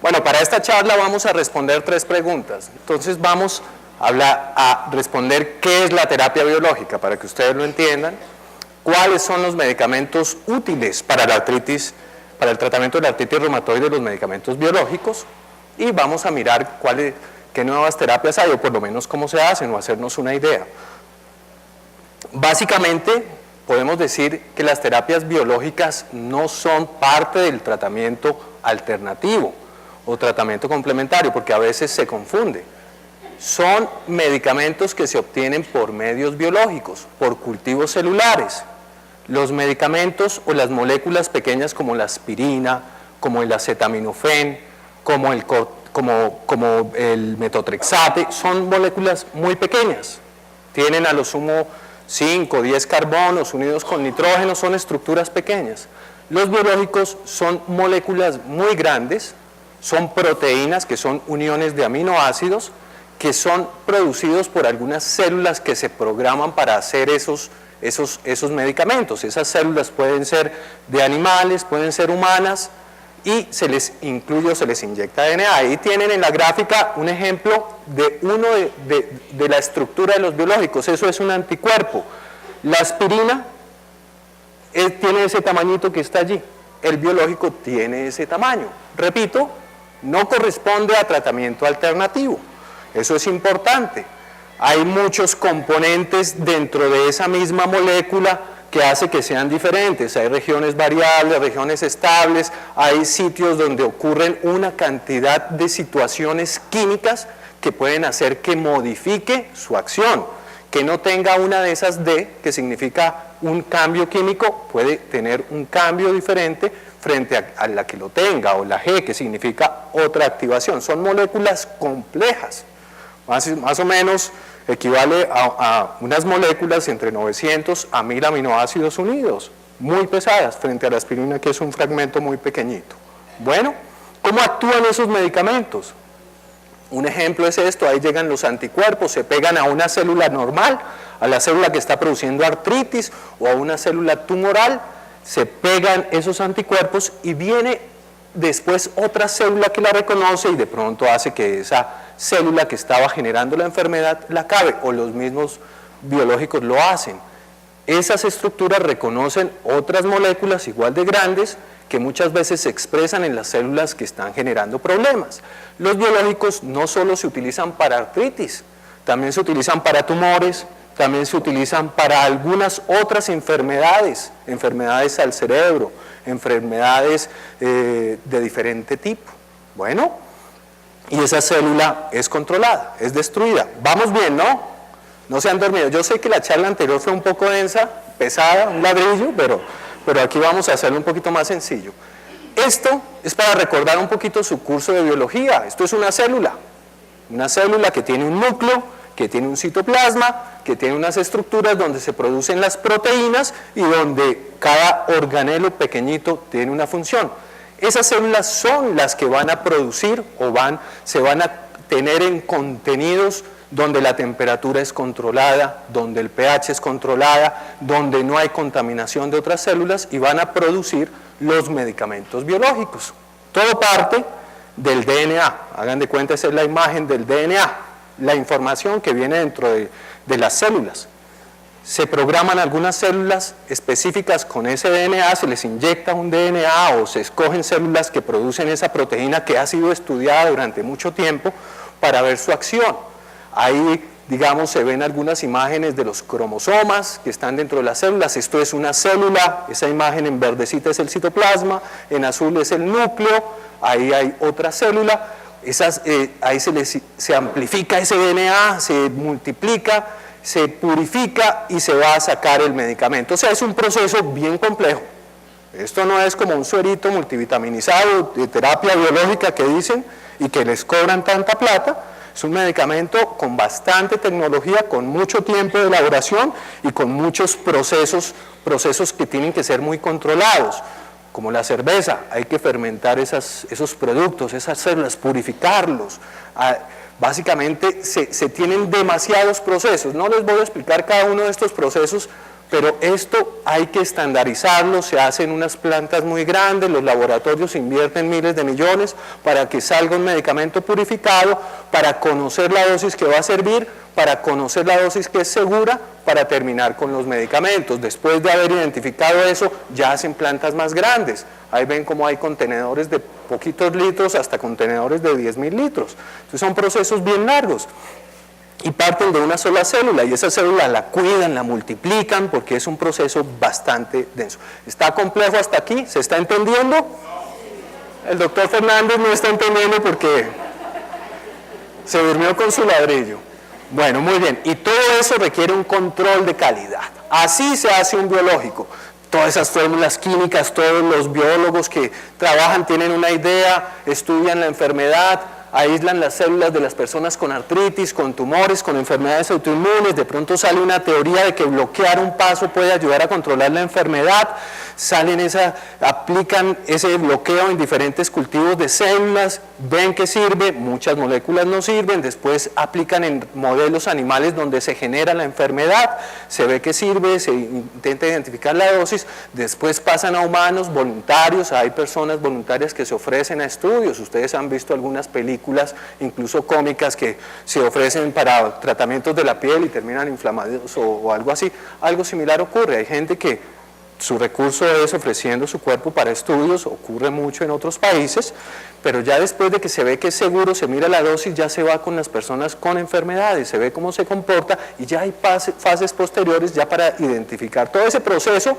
Bueno, para esta charla vamos a responder 3 preguntas. Entonces vamos a responder qué es la terapia biológica, para que ustedes lo entiendan, cuáles son los medicamentos útiles para la artritis, para el tratamiento de la artritis reumatoide, los medicamentos biológicos, y vamos a mirar qué nuevas terapias hay, o por lo menos cómo se hacen, o hacernos una idea. Básicamente, podemos decir que las terapias biológicas no son parte del tratamiento alternativo o tratamiento complementario, porque a veces se confunde. Son medicamentos que se obtienen por medios biológicos, por cultivos celulares. Los medicamentos o las moléculas pequeñas como la aspirina, como el acetaminofén, como el metotrexate, son moléculas muy pequeñas. Tienen a lo sumo 5 o 10 carbonos unidos con nitrógeno, son estructuras pequeñas. Los biológicos son moléculas muy grandes, son proteínas que son uniones de aminoácidos que son producidos por algunas células que se programan para hacer esos medicamentos. Esas células pueden ser de animales, pueden ser humanas, y se les incluye o se les inyecta DNA. Ahí tienen en la gráfica un ejemplo de la estructura de los biológicos. Eso es un anticuerpo. La aspirina tiene ese tamañito que está allí. El biológico tiene ese tamaño. Repito, no corresponde a tratamiento alternativo. Eso es importante. Hay muchos componentes dentro de esa misma molécula que hace que sean diferentes. Hay regiones variables, regiones estables, hay sitios donde ocurren una cantidad de situaciones químicas que pueden hacer que modifique su acción. Que no tenga una de esas D, que significa un cambio químico, puede tener un cambio diferente frente a la que lo tenga, o la G, que significa otra activación. Son moléculas complejas. Más o menos equivale a unas moléculas entre 900 a 1000 aminoácidos unidos, muy pesadas, frente a la aspirina, que es un fragmento muy pequeñito. Bueno, ¿cómo actúan esos medicamentos? Un ejemplo es esto: ahí llegan los anticuerpos, se pegan a una célula normal, a la célula que está produciendo artritis, o a una célula tumoral, se pegan esos anticuerpos y viene después otra célula que la reconoce y de pronto hace que esa célula que estaba generando la enfermedad la acabe, o los mismos biológicos lo hacen. Esas estructuras reconocen otras moléculas igual de grandes que muchas veces se expresan en las células que están generando problemas. Los biológicos no solo se utilizan para artritis, también se utilizan para tumores, también se utilizan para algunas otras enfermedades, enfermedades al cerebro, enfermedades de diferente tipo. Bueno, y esa célula es controlada, es destruida. Vamos bien, ¿no? No se han dormido. Yo sé que la charla anterior fue un poco densa, pesada, un ladrillo, pero aquí vamos a hacerlo un poquito más sencillo. Esto es para recordar un poquito su curso de biología. Esto es una célula que tiene un núcleo, que tiene un citoplasma, que tiene unas estructuras donde se producen las proteínas y donde cada organelo pequeñito tiene una función. Esas células son las que van a producir o se van a tener en contenidos donde la temperatura es controlada, donde el pH es controlada, donde no hay contaminación de otras células, y van a producir los medicamentos biológicos. Todo parte del DNA. Hagan de cuenta, esa es la imagen del DNA, la información que viene dentro de las células. Se programan algunas células específicas con ese DNA, se les inyecta un DNA o se escogen células que producen esa proteína que ha sido estudiada durante mucho tiempo para ver su acción. Ahí, digamos, se ven algunas imágenes de los cromosomas que están dentro de las células. Esto es una célula, esa imagen en verdecita es el citoplasma, en azul es el núcleo, ahí hay otra célula. Ahí se amplifica ese DNA, se multiplica, se purifica y se va a sacar el medicamento. O sea, es un proceso bien complejo. Esto no es como un suerito multivitaminizado de terapia biológica que dicen y que les cobran tanta plata. Es un medicamento con bastante tecnología, con mucho tiempo de elaboración y con muchos procesos que tienen que ser muy controlados. Como la cerveza, hay que fermentar esos productos, esas células, purificarlos. Básicamente se tienen demasiados procesos. No les voy a explicar cada uno de estos procesos Pero esto hay que estandarizarlo, se hace en unas plantas muy grandes, los laboratorios invierten miles de millones para que salga un medicamento purificado, para conocer la dosis que va a servir, para conocer la dosis que es segura, para terminar con los medicamentos. Después de haber identificado eso, ya hacen plantas más grandes. Ahí ven cómo hay contenedores de poquitos litros hasta contenedores de 10.000 litros. Entonces son procesos bien largos. Y parten de una sola célula, y esa célula la cuidan, la multiplican, porque es un proceso bastante denso. ¿Está complejo hasta aquí? ¿Se está entendiendo? El doctor Fernández no está entendiendo porque se durmió con su ladrillo. Bueno, muy bien, y todo eso requiere un control de calidad. Así se hace un biológico. Todas esas fórmulas químicas, todos los biólogos que trabajan tienen una idea, estudian la enfermedad, aíslan las células de las personas con artritis, con tumores, con enfermedades autoinmunes, de pronto sale una teoría de que bloquear un paso puede ayudar a controlar la enfermedad, aplican ese bloqueo en diferentes cultivos de células, ven que sirve, muchas moléculas no sirven, después aplican en modelos animales donde se genera la enfermedad, se ve que sirve, se intenta identificar la dosis, después pasan a humanos voluntarios, hay personas voluntarias que se ofrecen a estudios, ustedes han visto algunas películas, incluso cómicas, que se ofrecen para tratamientos de la piel y terminan inflamados o algo así. Algo similar ocurre, hay gente que su recurso es ofreciendo su cuerpo para estudios, ocurre mucho en otros países, pero ya después de que se ve que es seguro, se mira la dosis, ya se va con las personas con enfermedades, se ve cómo se comporta y ya hay fases posteriores ya para identificar. Todo ese proceso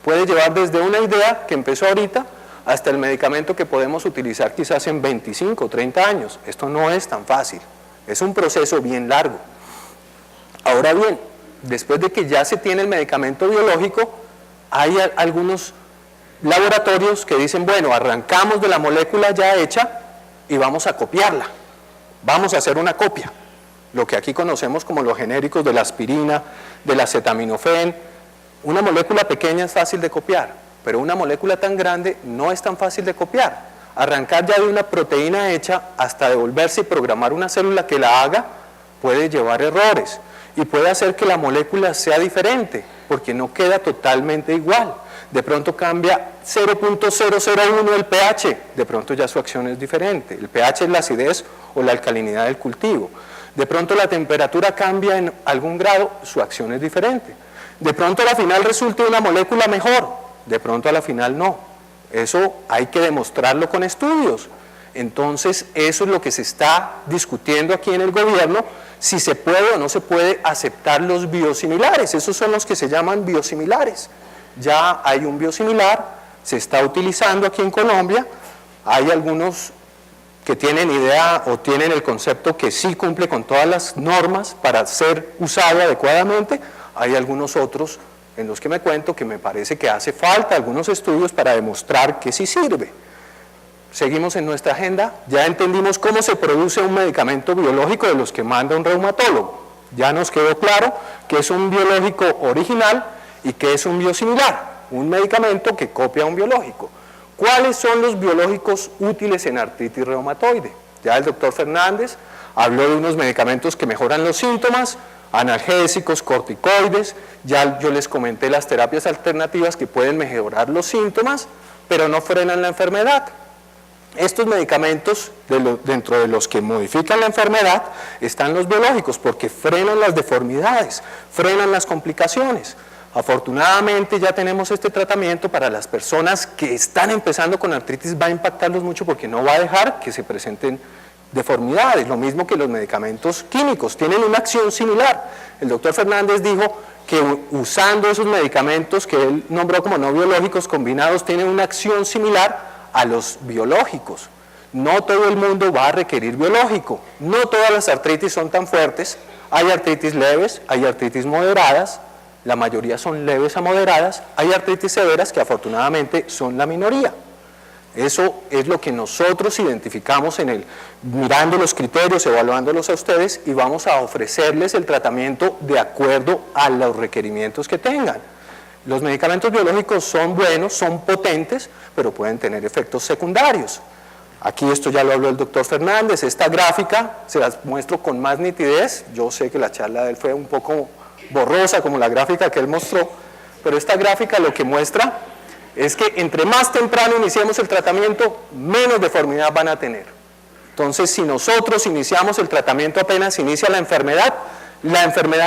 puede llevar desde una idea que empezó ahorita hasta el medicamento que podemos utilizar quizás en 25 o 30 años. Esto no es tan fácil, es un proceso bien largo. Ahora bien, después de que ya se tiene el medicamento biológico, hay algunos laboratorios que dicen, bueno, arrancamos de la molécula ya hecha y vamos a copiarla, vamos a hacer una copia, lo que aquí conocemos como los genéricos de la aspirina, del acetaminofén. Una molécula pequeña es fácil de copiar, pero una molécula tan grande no es tan fácil de copiar. Arrancar ya de una proteína hecha hasta devolverse y programar una célula que la haga puede llevar errores y puede hacer que la molécula sea diferente, porque no queda totalmente igual. De pronto cambia 0.001 el pH, de pronto ya su acción es diferente. El pH es la acidez o la alcalinidad del cultivo. De pronto la temperatura cambia en algún grado, su acción es diferente. De pronto a la final resulta una molécula mejor, de pronto a la final no. Eso hay que demostrarlo con estudios. Entonces eso es lo que se está discutiendo aquí en el gobierno, si se puede o no se puede aceptar los biosimilares. Esos son los que se llaman biosimilares. Ya hay un biosimilar, se está utilizando aquí en Colombia, hay algunos que tienen idea o tienen el concepto que sí cumple con todas las normas para ser usado adecuadamente, hay algunos otros en los que me cuento que me parece que hace falta algunos estudios para demostrar que sí sirve. Seguimos en nuestra agenda, ya entendimos cómo se produce un medicamento biológico de los que manda un reumatólogo. Ya nos quedó claro que es un biológico original y que es un biosimilar, un medicamento que copia un biológico. ¿Cuáles son los biológicos útiles en artritis reumatoide? Ya el doctor Fernández habló de unos medicamentos que mejoran los síntomas, analgésicos, corticoides, ya yo les comenté las terapias alternativas que pueden mejorar los síntomas, pero no frenan la enfermedad. Estos medicamentos, dentro de los que modifican la enfermedad, están los biológicos, porque frenan las deformidades, frenan las complicaciones. Afortunadamente ya tenemos este tratamiento para las personas que están empezando con artritis, va a impactarlos mucho porque no va a dejar que se presenten deformidades, lo mismo que los medicamentos químicos, tienen una acción similar. El doctor Fernández dijo que usando esos medicamentos que él nombró como no biológicos combinados, tienen una acción similar a los biológicos. No todo el mundo va a requerir biológico, no todas las artritis son tan fuertes, hay artritis leves, hay artritis moderadas, la mayoría son leves a moderadas, hay artritis severas que afortunadamente son la minoría. Eso es lo que nosotros identificamos mirando los criterios, evaluándolos a ustedes y vamos a ofrecerles el tratamiento de acuerdo a los requerimientos que tengan. Los medicamentos biológicos son buenos, son potentes, pero pueden tener efectos secundarios. Aquí esto ya lo habló el doctor Fernández, esta gráfica se las muestro con más nitidez, yo sé que la charla de él fue un poco borrosa como la gráfica que él mostró, pero esta gráfica lo que muestra es que entre más temprano iniciemos el tratamiento, menos deformidad van a tener. Entonces, si nosotros iniciamos el tratamiento apenas inicia la enfermedad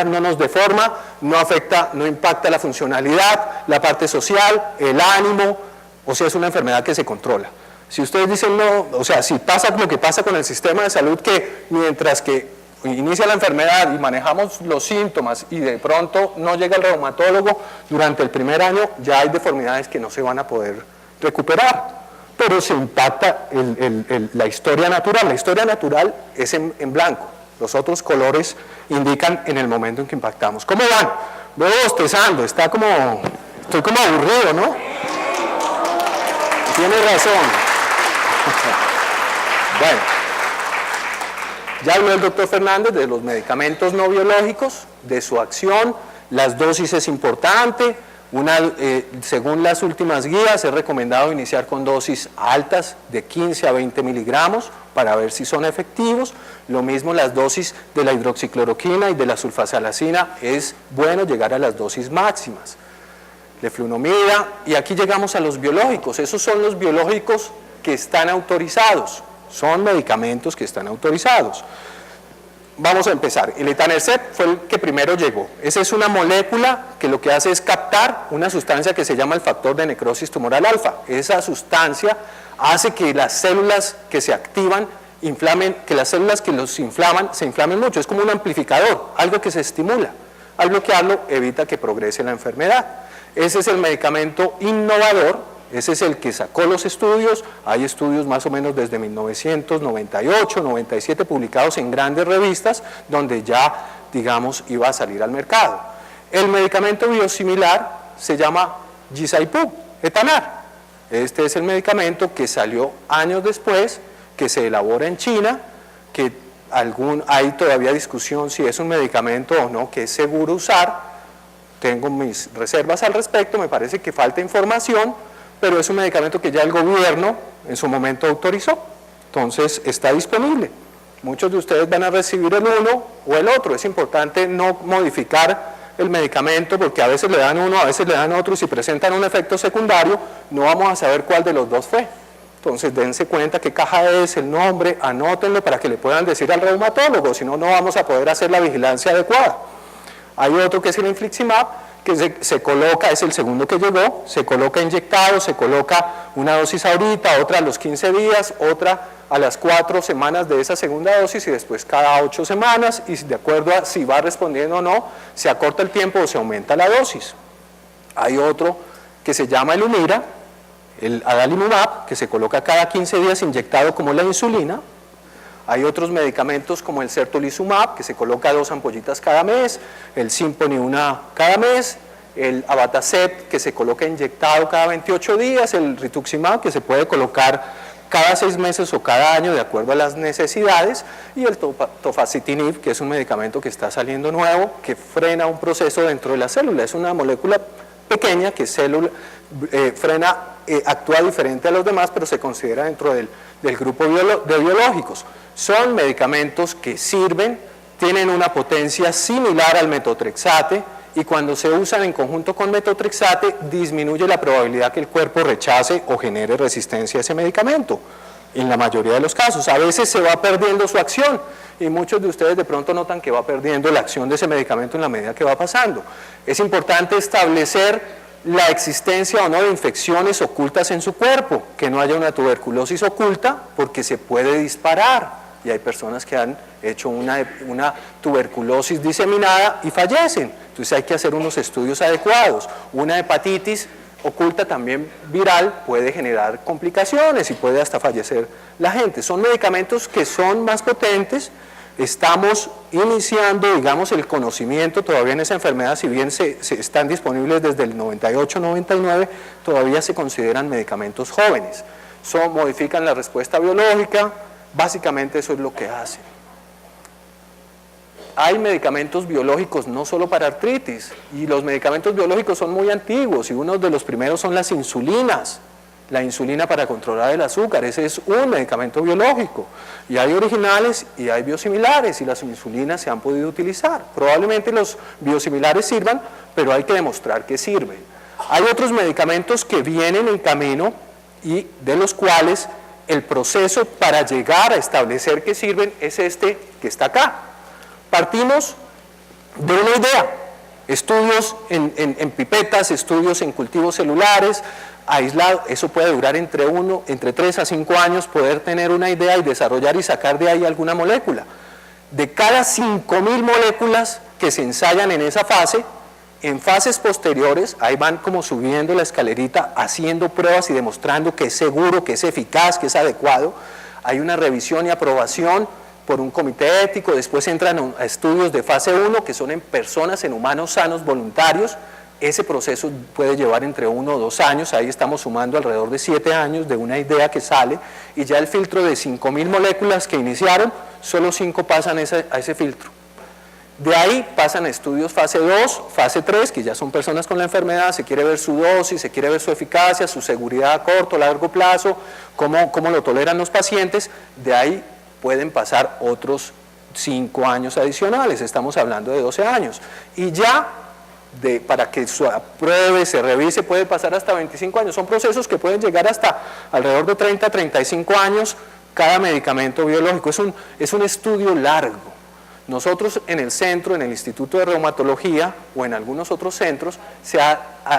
no nos deforma, no afecta, no impacta la funcionalidad, la parte social, el ánimo, o sea, es una enfermedad que se controla. Si ustedes dicen no, o sea, si pasa lo que pasa con el sistema de salud, que mientras que inicia la enfermedad y manejamos los síntomas y de pronto no llega el reumatólogo, durante el primer año ya hay deformidades que no se van a poder recuperar. Pero se impacta la historia natural. La historia natural es en blanco. Los otros colores indican en el momento en que impactamos. ¿Cómo van? Veo bostezando, estoy como aburrido, ¿no? Tiene razón. Bueno, ya habló el doctor Fernández de los medicamentos no biológicos, de su acción, las dosis es importante. Según las últimas guías, es recomendado iniciar con dosis altas de 15 a 20 miligramos para ver si son efectivos. Lo mismo las dosis de la hidroxicloroquina y de la sulfasalacina, es bueno llegar a las dosis máximas. Leflunomida, y aquí llegamos a los biológicos. Esos son los biológicos que están autorizados, son medicamentos que están autorizados. Vamos a empezar. El etanercept fue el que primero llegó. Esa es una molécula que lo que hace es captar una sustancia que se llama el factor de necrosis tumoral alfa. Esa sustancia hace que las células que se activan inflamen, que las células que los inflaman se inflamen mucho. Es como un amplificador, algo que se estimula. Al bloquearlo evita que progrese la enfermedad. Ese es el medicamento innovador. Ese es el que sacó los estudios, hay estudios más o menos desde 1998, 97 publicados en grandes revistas donde ya, digamos, iba a salir al mercado. El medicamento biosimilar se llama Gisaipu, Etanar. Este es el medicamento que salió años después, que se elabora en China, que hay todavía discusión si es un medicamento o no que es seguro usar. Tengo mis reservas al respecto, me parece que falta información, pero es un medicamento que ya el gobierno en su momento autorizó, entonces está disponible. Muchos de ustedes van a recibir el uno o el otro. Es importante no modificar el medicamento porque a veces le dan uno, a veces le dan otro, y si presentan un efecto secundario no vamos a saber cuál de los dos fue. Entonces dense cuenta qué caja es, el nombre, anótenlo para que le puedan decir al reumatólogo, si no, no vamos a poder hacer la vigilancia adecuada. Hay otro que es el infliximab, que se coloca, es el segundo que llegó, se coloca inyectado, se coloca una dosis ahorita, otra a los 15 días, otra a las 4 semanas de esa segunda dosis y después cada 8 semanas, y de acuerdo a si va respondiendo o no, se acorta el tiempo o se aumenta la dosis. Hay otro que se llama el Humira, el adalimumab, que se coloca cada 15 días inyectado como la insulina. Hay otros medicamentos como el certolizumab, que se coloca 2 ampollitas cada mes, el Simponi una cada mes, el Abatacept, que se coloca inyectado cada 28 días, el rituximab, que se puede colocar cada 6 meses o cada año de acuerdo a las necesidades, y el tofacitinib, que es un medicamento que está saliendo nuevo, que frena un proceso dentro de la célula. Es una molécula pequeña que actúa diferente a los demás, pero se considera dentro del grupo de biológicos. Son medicamentos que sirven, tienen una potencia similar al metotrexate, y cuando se usan en conjunto con metotrexate disminuye la probabilidad que el cuerpo rechace o genere resistencia a ese medicamento, en la mayoría de los casos. A veces se va perdiendo su acción, y muchos de ustedes de pronto notan que va perdiendo la acción de ese medicamento en la medida que va pasando. Es importante establecer la existencia o no de infecciones ocultas en su cuerpo, que no haya una tuberculosis oculta, porque se puede disparar, y hay personas que han hecho una tuberculosis diseminada y fallecen. Entonces hay que hacer unos estudios adecuados. Una hepatitis oculta también viral puede generar complicaciones y puede hasta fallecer la gente. Son medicamentos que son más potentes. Estamos iniciando, digamos, el conocimiento todavía en esa enfermedad, si bien se están disponibles desde el 98-99, todavía se consideran medicamentos jóvenes. Modifican la respuesta biológica, básicamente eso es lo que hacen. Hay medicamentos biológicos no solo para artritis, y los medicamentos biológicos son muy antiguos, y uno de los primeros son las insulinas. La insulina para controlar el azúcar, ese es un medicamento biológico. Y hay originales y hay biosimilares, y las insulinas se han podido utilizar. Probablemente los biosimilares sirvan, pero hay que demostrar que sirven. Hay otros medicamentos que vienen en camino y de los cuales el proceso para llegar a establecer que sirven es este que está acá. Partimos de una idea, estudios en pipetas, estudios en cultivos celulares, aislado, eso puede durar entre 3 a 5 años, poder tener una idea y desarrollar y sacar de ahí alguna molécula. De cada 5.000 moléculas que se ensayan en esa fase, en fases posteriores, ahí van como subiendo la escalerita, haciendo pruebas y demostrando que es seguro, que es eficaz, que es adecuado. Hay una revisión y aprobación por un comité ético, después entran a estudios de fase 1, que son en personas, en humanos sanos voluntarios. Ese proceso puede llevar entre 1 o 2 años, ahí estamos sumando alrededor de 7 años de una idea que sale, y ya el filtro de 5.000 moléculas que iniciaron, solo 5 pasan a ese filtro. De ahí pasan a estudios fase 2, fase 3, que ya son personas con la enfermedad, se quiere ver su dosis, se quiere ver su eficacia, su seguridad a corto, largo plazo, cómo lo toleran los pacientes. De ahí pueden pasar otros 5 años adicionales, estamos hablando de 12 años. Y ya para que se apruebe, se revise, puede pasar hasta 25 años. Son procesos que pueden llegar hasta alrededor de 30 a 35 años cada medicamento biológico. Es un estudio largo. Nosotros en el centro, en el Instituto de Reumatología o en algunos otros centros,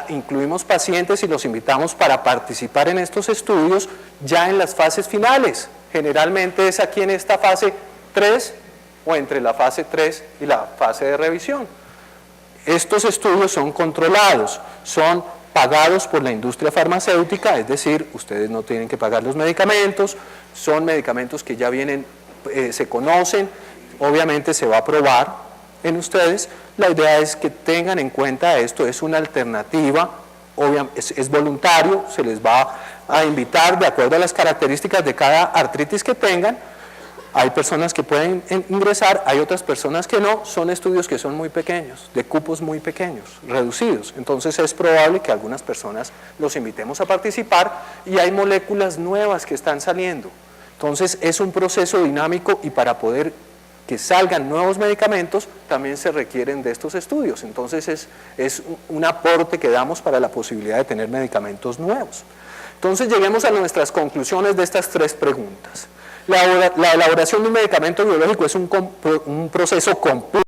incluimos pacientes y los invitamos para participar en estos estudios ya en las fases finales. Generalmente es aquí en esta fase 3 o entre la fase 3 y la fase de revisión. Estos estudios son controlados, son pagados por la industria farmacéutica, es decir, ustedes no tienen que pagar los medicamentos, son medicamentos que ya vienen, se conocen, obviamente se va a probar en ustedes. La idea es que tengan en cuenta esto, es una alternativa, es voluntario, se les va a invitar de acuerdo a las características de cada artritis que tengan. Hay personas que pueden ingresar, hay otras personas que no, son estudios que son muy pequeños, de cupos muy pequeños, reducidos. Entonces es probable que algunas personas los invitemos a participar y hay moléculas nuevas que están saliendo. Entonces es un proceso dinámico y para poder que salgan nuevos medicamentos también se requieren de estos estudios. Entonces es un aporte que damos para la posibilidad de tener medicamentos nuevos. Entonces lleguemos a nuestras conclusiones de estas 3 preguntas. La elaboración de un medicamento biológico es un proceso complejo.